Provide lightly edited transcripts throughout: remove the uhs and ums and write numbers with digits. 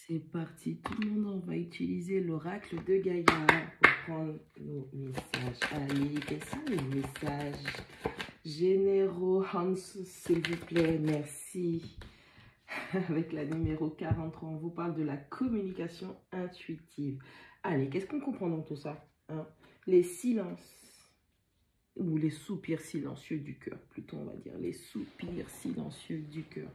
C'est parti, tout le monde, on va utiliser l'oracle de Gaïa pour prendre nos messages. Allez, quels sont les messages généraux? Hans, s'il vous plaît, merci. Avec la numéro 43, on vous parle de la communication intuitive. Allez, qu'est-ce qu'on comprend dans tout ça, hein? Les silences, ou les soupirs silencieux du cœur, plutôt on va dire, les soupirs silencieux du cœur.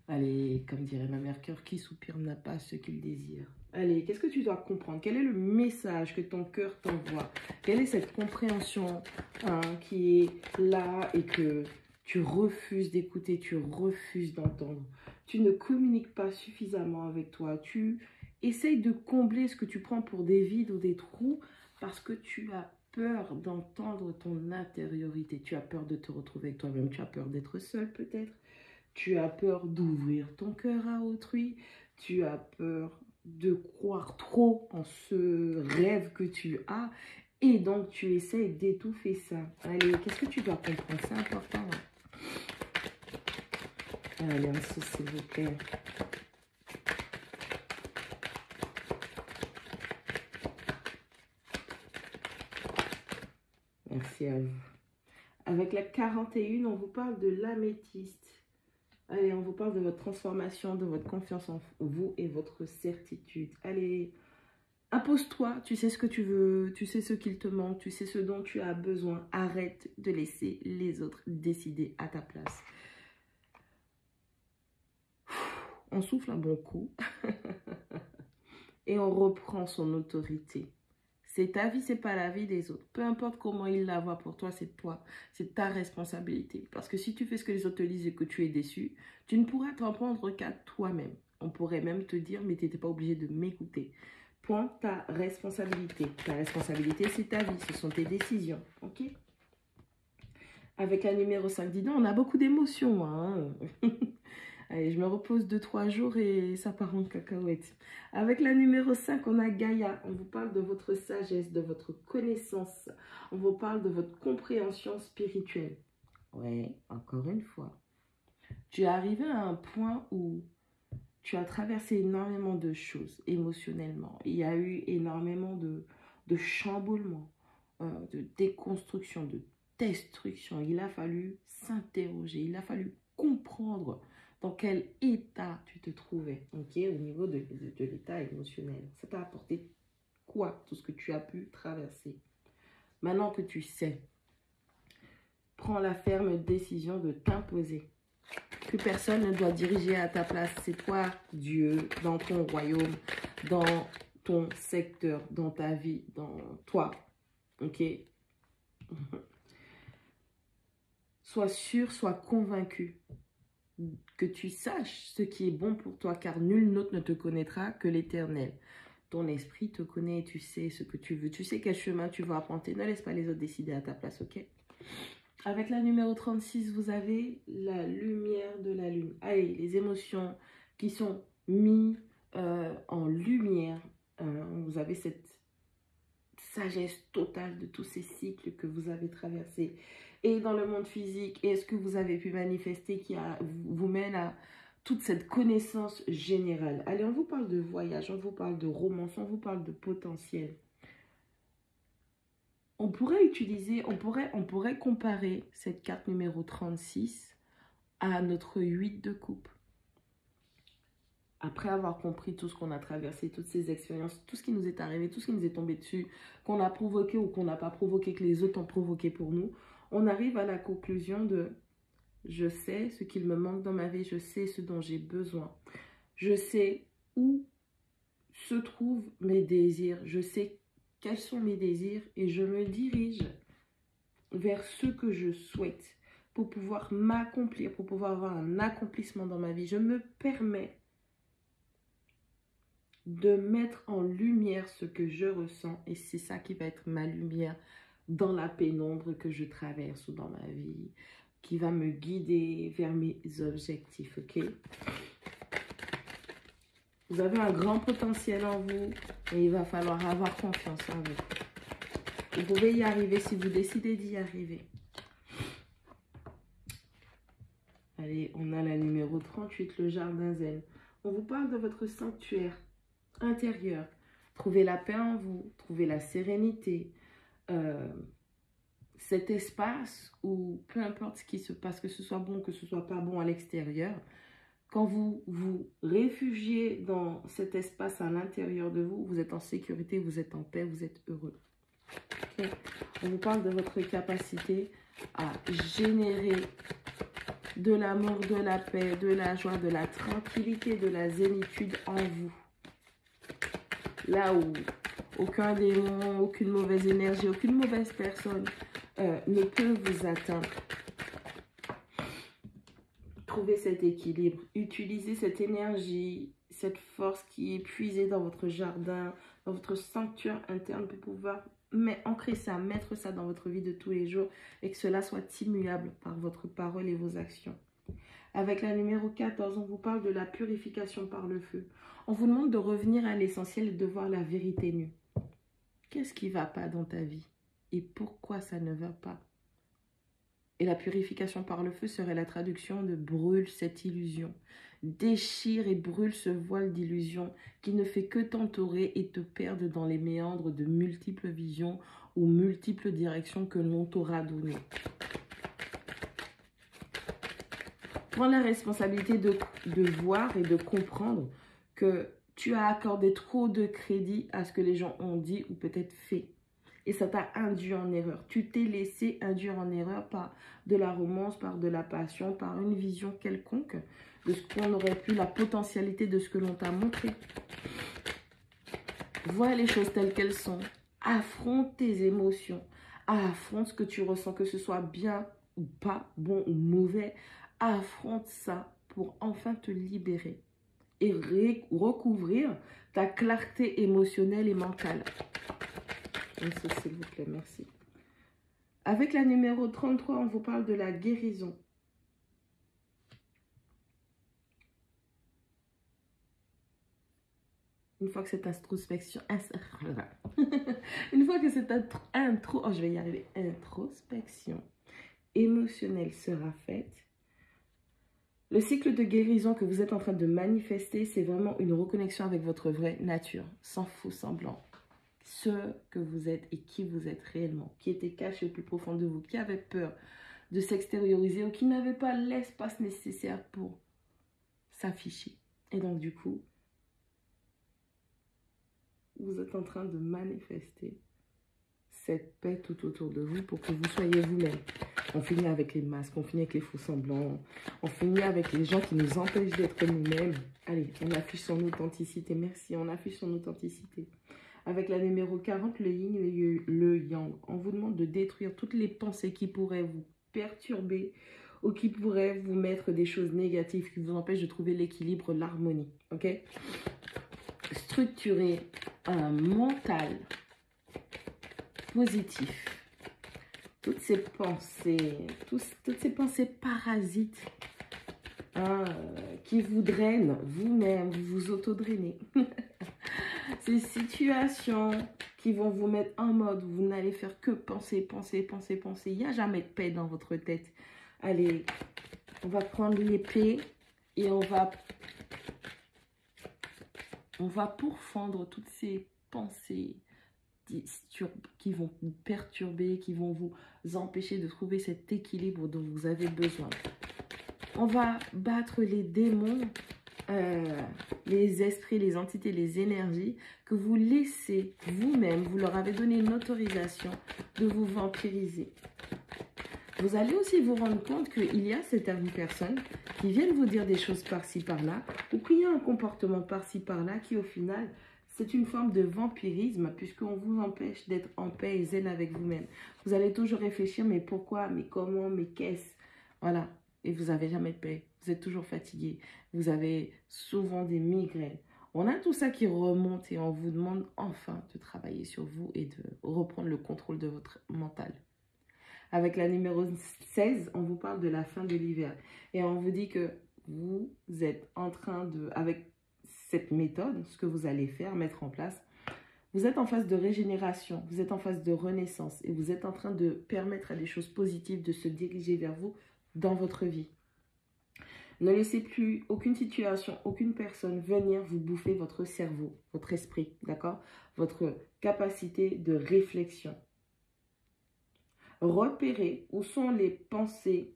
Allez, comme dirait ma mère, cœur qui soupire n'a pas ce qu'il désire. Allez, qu'est-ce que tu dois comprendre? Quel est le message que ton cœur t'envoie? Quelle est cette compréhension, hein, qui est là et que tu refuses d'écouter, tu refuses d'entendre? Tu ne communiques pas suffisamment avec toi. Tu essayes de combler ce que tu prends pour des vides ou des trous parce que tu as peur d'entendre ton intériorité. Tu as peur de te retrouver avec toi-même. Tu as peur d'être seul peut-être. Tu as peur d'ouvrir ton cœur à autrui. Tu as peur de croire trop en ce rêve que tu as. Et donc, tu essaies d'étouffer ça. Allez, qu'est-ce que tu dois comprendre? C'est important. Allez, un sou, s'il vous plaît. Merci à vous. Avec la 41, on vous parle de l'améthyste. Allez, on vous parle de votre transformation, de votre confiance en vous et votre certitude. Allez, impose-toi, tu sais ce que tu veux, tu sais ce qu'il te manque, tu sais ce dont tu as besoin. Arrête de laisser les autres décider à ta place. On souffle un bon coup et on reprend son autorité. C'est ta vie, c'est pas la vie des autres. Peu importe comment ils la voient pour toi, c'est toi. C'est ta responsabilité. Parce que si tu fais ce que les autres te disent et que tu es déçu, tu ne pourras t'en prendre qu'à toi-même. On pourrait même te dire, mais tu n'étais pas obligé de m'écouter. Prends ta responsabilité. Ta responsabilité, c'est ta vie. Ce sont tes décisions. Ok? Avec la numéro 5, dis donc, on a beaucoup d'émotions. Hein. Allez, je me repose 2-3 jours et ça part en cacahuète. Avec la numéro 5, on a Gaïa. On vous parle de votre sagesse, de votre connaissance. On vous parle de votre compréhension spirituelle. Ouais, encore une fois. Tu es arrivé à un point où tu as traversé énormément de choses émotionnellement. Il y a eu énormément de chamboulements, de déconstruction, de destruction. Il a fallu s'interroger, il a fallu comprendre dans quel état tu te trouvais, ok, au niveau de l'état émotionnel. Ça t'a apporté quoi, tout ce que tu as pu traverser? Maintenant que tu sais, prends la ferme décision de t'imposer. Plus personne ne doit diriger à ta place. C'est toi, Dieu, dans ton royaume, dans ton secteur, dans ta vie, dans toi, ok? Sois sûr, sois convaincu que tu saches ce qui est bon pour toi, car nul autre ne te connaîtra que l'Éternel. Ton esprit te connaît et tu sais ce que tu veux. Tu sais quel chemin tu vas emprunter. Ne laisse pas les autres décider à ta place, ok? Avec la numéro 36, vous avez la lumière de la lune. Allez, les émotions qui sont mises en lumière. Vous avez cette sagesse totale de tous ces cycles que vous avez traversés. Et dans le monde physique, et ce que vous avez pu manifester qui vous mène à toute cette connaissance générale. Allez, on vous parle de voyage, on vous parle de romance, on vous parle de potentiel. On pourrait utiliser, on pourrait comparer cette carte numéro 36 à notre 8 de coupe. Après avoir compris tout ce qu'on a traversé, toutes ces expériences, tout ce qui nous est arrivé, tout ce qui nous est tombé dessus, qu'on a provoqué ou qu'on n'a pas provoqué, que les autres ont provoqué pour nous, on arrive à la conclusion de « je sais ce qu'il me manque dans ma vie, je sais ce dont j'ai besoin, je sais où se trouvent mes désirs, je sais quels sont mes désirs et je me dirige vers ce que je souhaite pour pouvoir m'accomplir, pour pouvoir avoir un accomplissement dans ma vie. Je me permets de mettre en lumière ce que je ressens et c'est ça qui va être ma lumière dans la pénombre que je traverse ou dans ma vie, qui va me guider vers mes objectifs, ok? Vous avez un grand potentiel en vous et il va falloir avoir confiance en vous. Vous pouvez y arriver si vous décidez d'y arriver. Allez, on a la numéro 38, le jardin zen. On vous parle de votre sanctuaire intérieur. Trouvez la paix en vous, trouvez la sérénité. Cet espace où, peu importe ce qui se passe, que ce soit bon, que ce soit pas bon à l'extérieur, quand vous vous réfugiez dans cet espace à l'intérieur de vous, vous êtes en sécurité, vous êtes en paix, vous êtes heureux. Okay. On vous parle de votre capacité à générer de l'amour, de la paix, de la joie, de la tranquillité, de la zénitude en vous. Là où aucun démon, aucune mauvaise énergie, aucune mauvaise personne ne peut vous atteindre. Trouvez cet équilibre. Utilisez cette énergie, cette force qui est puisée dans votre jardin, dans votre sanctuaire interne pour pouvoir ancrer ça, mettre ça dans votre vie de tous les jours et que cela soit immuable par votre parole et vos actions. Avec la numéro 14, on vous parle de la purification par le feu. On vous demande de revenir à l'essentiel et de voir la vérité nue. Qu'est-ce qui ne va pas dans ta vie et pourquoi ça ne va pas? Et la purification par le feu serait la traduction de brûle cette illusion. Déchire et brûle ce voile d'illusion qui ne fait que t'entourer et te perdre dans les méandres de multiples visions ou multiples directions que l'on t'aura données. Prends la responsabilité de voir et de comprendre que tu as accordé trop de crédit à ce que les gens ont dit ou peut-être fait. Et ça t'a induit en erreur. Tu t'es laissé induire en erreur par de la romance, par de la passion, par une vision quelconque de ce qu'on aurait pu, la potentialité de ce que l'on t'a montré. Vois les choses telles qu'elles sont. Affronte tes émotions. Affronte ce que tu ressens, que ce soit bien ou pas, bon ou mauvais. Affronte ça pour enfin te libérer et recouvrir ta clarté émotionnelle et mentale. S'il vous plaît, merci. Avec la numéro 33, on vous parle de la guérison. Une fois que cette introspection... Une fois que cette introspection émotionnelle sera faite, le cycle de guérison que vous êtes en train de manifester, c'est vraiment une reconnexion avec votre vraie nature, sans faux semblant. Ce que vous êtes et qui vous êtes réellement, qui était caché au plus profond de vous, qui avait peur de s'extérioriser ou qui n'avait pas l'espace nécessaire pour s'afficher. Et donc du coup, vous êtes en train de manifester cette paix tout autour de vous pour que vous soyez vous-même. On finit avec les masques, on finit avec les faux semblants, on finit avec les gens qui nous empêchent d'être nous-mêmes. Allez, on affiche son authenticité. Merci, on affiche son authenticité. Avec la numéro 40, le yin et le yang. On vous demande de détruire toutes les pensées qui pourraient vous perturber ou qui pourraient vous mettre des choses négatives qui vous empêchent de trouver l'équilibre, l'harmonie. Ok? Structurer un mental positif. Toutes ces pensées, toutes ces pensées parasites qui vous drainent vous-même, vous vous autodrainez. Ces situations qui vont vous mettre en mode, vous n'allez faire que penser, penser, penser, penser. Il n'y a jamais de paix dans votre tête. Allez, on va prendre l'épée et on va pourfendre toutes ces pensées qui vont vous perturber, qui vont vous empêcher de trouver cet équilibre dont vous avez besoin. On va battre les démons, les esprits, les entités, les énergies que vous laissez vous-même, vous leur avez donné une autorisation de vous vampiriser. Vous allez aussi vous rendre compte qu'il y a certaines personnes qui viennent vous dire des choses par-ci, par-là, ou qu'il y a un comportement par-ci, par-là qui, au final, c'est une forme de vampirisme, puisqu'on vous empêche d'être en paix et zen avec vous-même. Vous allez toujours réfléchir, mais pourquoi, mais comment, mais qu'est-ce? Voilà. Et vous n'avez jamais de paix. Vous êtes toujours fatigué. Vous avez souvent des migraines. On a tout ça qui remonte et on vous demande enfin de travailler sur vous et de reprendre le contrôle de votre mental. Avec la numéro 16, on vous parle de la fin de l'hiver. Et on vous dit que vous êtes en train de, avec cette méthode, ce que vous allez faire, mettre en place, vous êtes en phase de régénération, vous êtes en phase de renaissance et vous êtes en train de permettre à des choses positives de se diriger vers vous dans votre vie. Ne laissez plus aucune situation, aucune personne venir vous bouffer votre cerveau, votre esprit, d'accord? Votre capacité de réflexion. Repérez où sont les pensées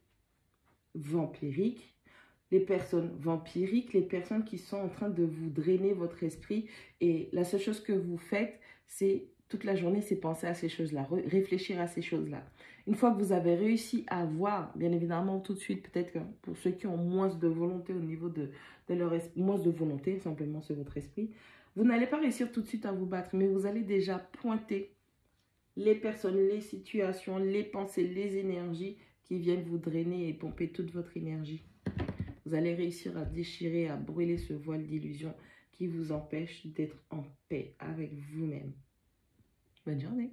vampiriques, les personnes vampiriques, les personnes qui sont en train de vous drainer votre esprit. Et la seule chose que vous faites, c'est toute la journée, c'est penser à ces choses-là, réfléchir à ces choses-là. Une fois que vous avez réussi à voir, bien évidemment, tout de suite, peut-être que pour ceux qui ont moins de volonté au niveau de leur esprit, moins de volonté, simplement sur votre esprit, vous n'allez pas réussir tout de suite à vous battre, mais vous allez déjà pointer les personnes, les situations, les pensées, les énergies qui viennent vous drainer et pomper toute votre énergie. Vous allez réussir à déchirer, à brûler ce voile d'illusion qui vous empêche d'être en paix avec vous-même. Bonne journée.